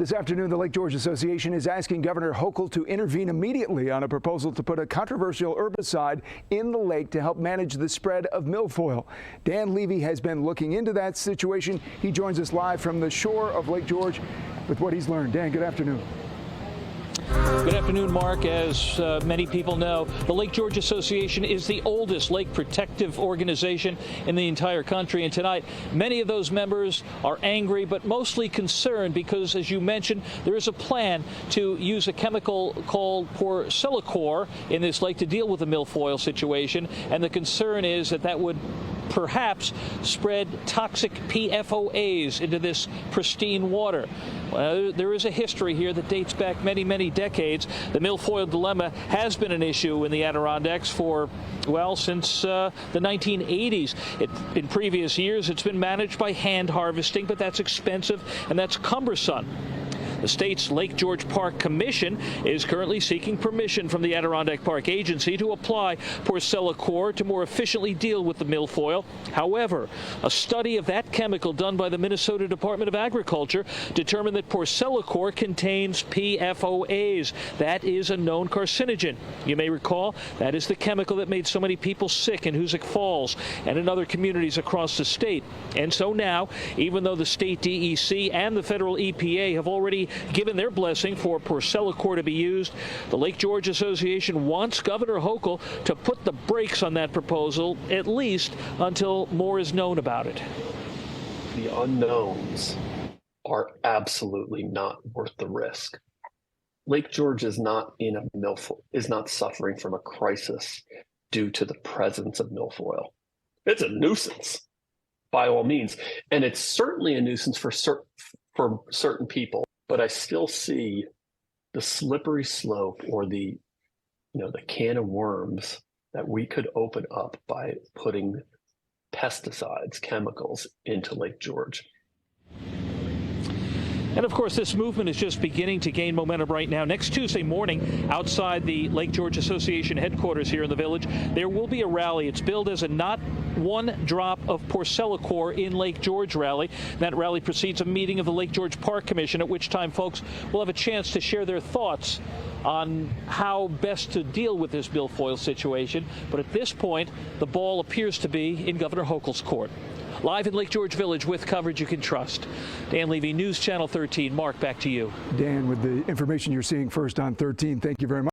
This afternoon, the Lake George Association is asking Governor Hochul to intervene immediately on a proposal to put a controversial herbicide in the lake to help manage the spread of milfoil. Dan Levy has been looking into that situation. He joins us live from the shore of Lake George with what he's learned. Dan, good afternoon. Good afternoon, Mark. As many people know, the Lake George Association is the oldest lake protective organization in the entire country. And tonight, many of those members are angry, but mostly concerned because, as you mentioned, there is a plan to use a chemical called ProcellaCOR in this lake to deal with the milfoil situation. And the concern is that that would perhaps spread toxic PFOAs into this pristine water. There is a history here that dates back many, many decades. The milfoil dilemma has been an issue in the Adirondacks for, well, since the 1980s. In previous years, it's been managed by hand harvesting, but that's expensive and that's cumbersome. The state's Lake George Park Commission is currently seeking permission from the Adirondack Park Agency to apply ProcellaCOR to more efficiently deal with the milfoil. However, a study of that chemical done by the Minnesota Department of Agriculture determined that ProcellaCOR contains PFOAs. That is a known carcinogen. You may recall that is the chemical that made so many people sick in Hoosick Falls and in other communities across the state. And so now, even though the state DEC and the federal EPA have already given their blessing for ProcellaCOR to be used, the Lake George Association wants Governor Hochul to put the brakes on that proposal, at least until more is known about it. The unknowns are absolutely not worth the risk. Lake George is not suffering from a crisis due to the presence of milfoil. It's a nuisance, by all means, and it's certainly a nuisance for certain people. But I still see the slippery slope or the can of worms that we could open up by putting pesticides, chemicals into Lake George. And of course, this movement is just beginning to gain momentum right now. Next Tuesday morning, outside the Lake George Association headquarters here in the village, there will be a rally. It's billed as a not one drop of ProcellaCOR in Lake George rally. That rally precedes a meeting of the Lake George Park Commission, at which time folks will have a chance to share their thoughts on how best to deal with this milfoil situation. But at this point, the ball appears to be in Governor Hochul's court. Live in Lake George Village with coverage you can trust. Dan Levy, News Channel 13. Mark, back to you. Dan, with the information you're seeing first on 13, thank you very much.